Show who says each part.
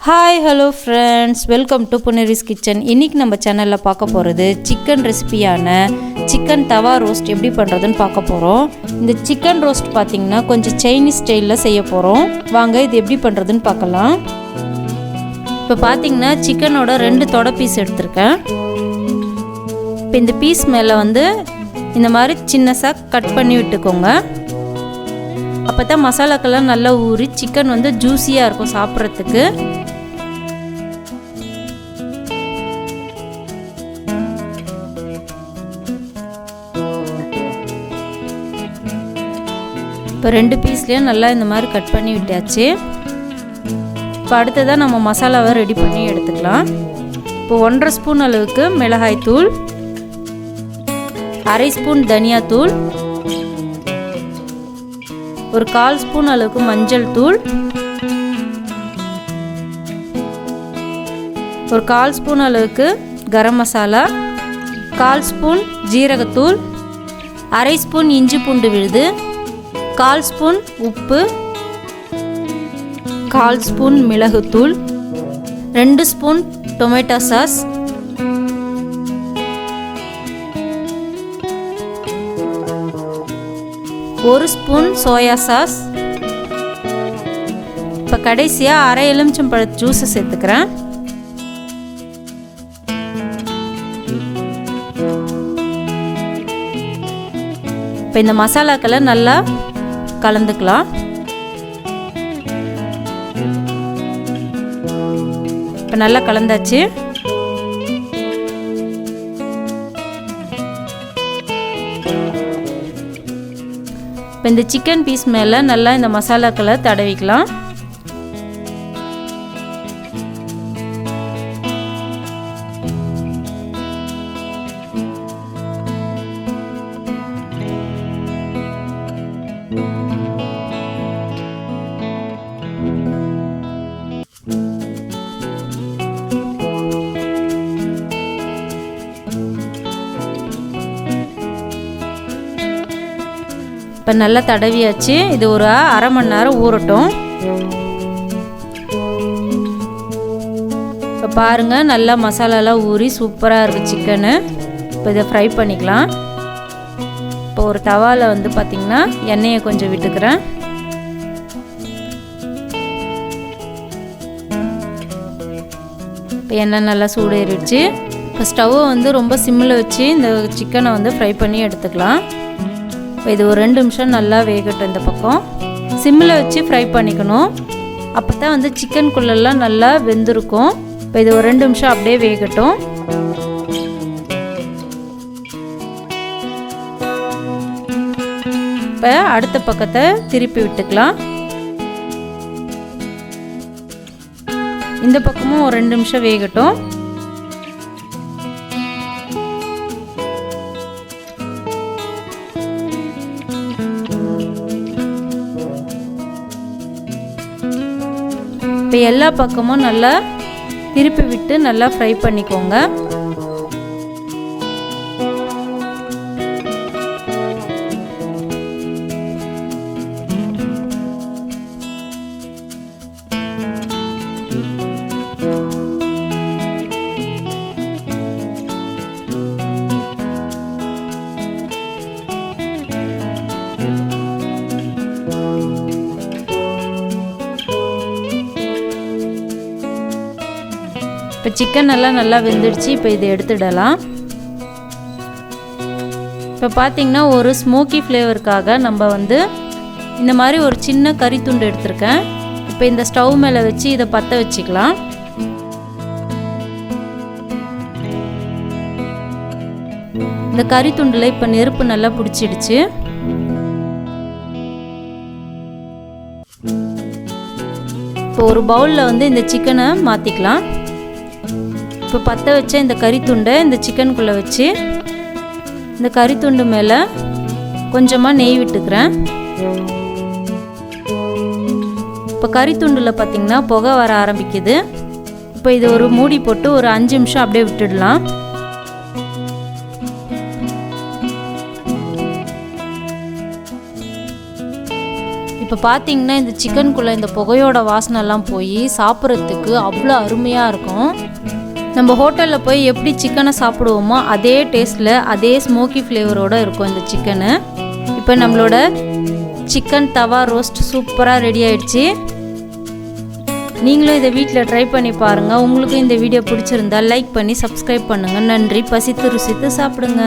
Speaker 1: Hi hello friends, welcome to Puneri's kitchen. இன்றைக்கி நம்ம சேனலில் பார்க்க போகிறது சிக்கன் ரெசிபியான சிக்கன் தவா ரோஸ்ட் எப்படி பண்ணுறதுன்னு பார்க்க போகிறோம். இந்த சிக்கன் ரோஸ்ட் பார்த்திங்கன்னா கொஞ்சம் சைனீஸ் ஸ்டைலில் செய்ய போகிறோம். வாங்க இது எப்படி பண்ணுறதுன்னு பார்க்கலாம். இப்போ பார்த்திங்கன்னா சிக்கனோட 2 தொடை பீஸ் எடுத்திருக்கேன். இப்போ இந்த பீஸ் மேலே இந்த மாதிரி சின்னசாக கட் பண்ணி விட்டுக்கோங்க. அப்போ தான் மசாலாக்கெல்லாம் நல்லா ஊறி சிக்கன் ஜூஸியாக இருக்கும் சாப்பிட்றதுக்கு. இப்போ 2 பீஸ்லேயும் நல்லா இந்த மாதிரி கட் பண்ணி விட்டாச்சு. இப்போ அடுத்ததாக நம்ம மசாலாவை ரெடி பண்ணி எடுத்துக்கலாம். இப்போ 1.5 ஸ்பூன் அளவுக்கு மிளகாய் தூள், 1/2 ஸ்பூன் தனியாத்தூள், ஒரு 1/4 ஸ்பூன் அளவுக்கு மஞ்சள் தூள், ஒரு 1/4 ஸ்பூன் அளவுக்கு கரம் மசாலா, 1/4 ஸ்பூன் ஜீரகத்தூள், 1/2 ஸ்பூன் இஞ்சி பூண்டு விழுது, 1/4 ஸ்பூன் உப்பு, 1/4 ஸ்பூன் மிளகுத்தூள், 2 spoon tomato sauce, 1 spoon soya sauce. இப்போ கடைசியாக 1/2 எலுமிச்சம்பழ ஜூஸை சேர்த்துக்கிறேன். இப்போ இந்த மசாலாக்களை நல்லா கலந்துக்கலாம். இப்போ நல்லா கலந்தாச்சு. இப்போ இந்த சிக்கன் பீஸ் மேலே நல்லா இந்த மசாலாக்களை தடவிக்கலாம். இப்போ நல்லா தடவியாச்சு. இது ஒரு 1/2 மணி நேரம் ஊறட்டும். இப்போ பாருங்கள், நல்லா மசாலாலாம் ஊறி சூப்பராக இருக்குது சிக்கனு. இப்போ இதை ஃப்ரை பண்ணிக்கலாம். இப்போ ஒரு தவாவில் பார்த்திங்கன்னா எண்ணெயை கொஞ்சம் விட்டுக்கிறேன். இப்போ எண்ணெய் நல்லா சூடேறிடுச்சு. இப்போ ஸ்டவ்வை ரொம்ப சிம்மில் வச்சு இந்த சிக்கனை ஃப்ரை பண்ணி எடுத்துக்கலாம். இப்போ இது ஒரு 2 நிமிஷம் நல்லா வேகட்டும். இந்த பக்கம் சிம்மில் வச்சு ஃப்ரை பண்ணிக்கணும். அப்போ தான் சிக்கனுக்குள்ளெல்லாம் நல்லா வெந்திருக்கும். இப்போ இது ஒரு 2 நிமிஷம் அப்படியே வேகட்டும். இப்போ அடுத்த பக்கத்தை திருப்பி விட்டுக்கலாம். இந்த பக்கமும் ஒரு 2 நிமிஷம் வேகட்டும். இப்போ எல்லா பக்கமும் நல்லா திருப்பி விட்டு நல்லா ஃப்ரை பண்ணிக்கோங்க. இப்போ சிக்கன் எல்லாம் நல்லா வெந்துடுச்சு. இப்போ இதை எடுத்துடலாம். இப்போ பார்த்திங்கன்னா ஒரு ஸ்மோக்கி ஃப்ளேவருக்காக நம்ம இந்த மாதிரி ஒரு சின்ன கறி துண்டு எடுத்திருக்கேன். இப்போ இந்த ஸ்டவ் மேலே வச்சு இதை பற்ற வச்சுக்கலாம். இந்த கறி துண்டில் இப்போ நெருப்பு நல்லா பிடிச்சிடுச்சு. இப்போ ஒரு பவுலில் இந்த சிக்கனை மாற்றிக்கலாம். இப்போ பற்ற வச்ச இந்த கறித்துண்டை இந்த சிக்கனுக்குள்ளே வச்சு இந்த கறித்துண்டு மேலே கொஞ்சமாக நெய் விட்டுக்கிறேன். இப்போ கறித்துண்டில் பார்த்திங்கன்னா புகை வர ஆரம்பிக்குது. இப்போ இது ஒரு மூடி போட்டு ஒரு 5 நிமிஷம் அப்படியே விட்டுடலாம். இப்போ இப்போ பார்த்தீங்கன்னா இந்த சிக்கனுக்குள்ளே இந்த புகையோட வாசனைலாம் போய் சாப்பிட்றதுக்கு அவ்வளோ அருமையாக இருக்கும். நம்ம ஹோட்டலில் போய் எப்படி சிக்கனை சாப்பிடுவோமோ அதே டேஸ்ட்டில் அதே ஸ்மோக்கி ஃப்ளேவரோடு இருக்கும் இந்த சிக்கனு. இப்போ நம்மளோட சிக்கன் தவா ரோஸ்ட் சூப்பராக ரெடி ஆயிடுச்சு. நீங்களும் இதை வீட்டில் ட்ரை பண்ணி பாருங்கள். உங்களுக்கும் இந்த வீடியோ பிடிச்சிருந்தா லைக் பண்ணி சப்ஸ்கிரைப் பண்ணுங்கள். நன்றி. பசித்து ருசித்து சாப்பிடுங்க.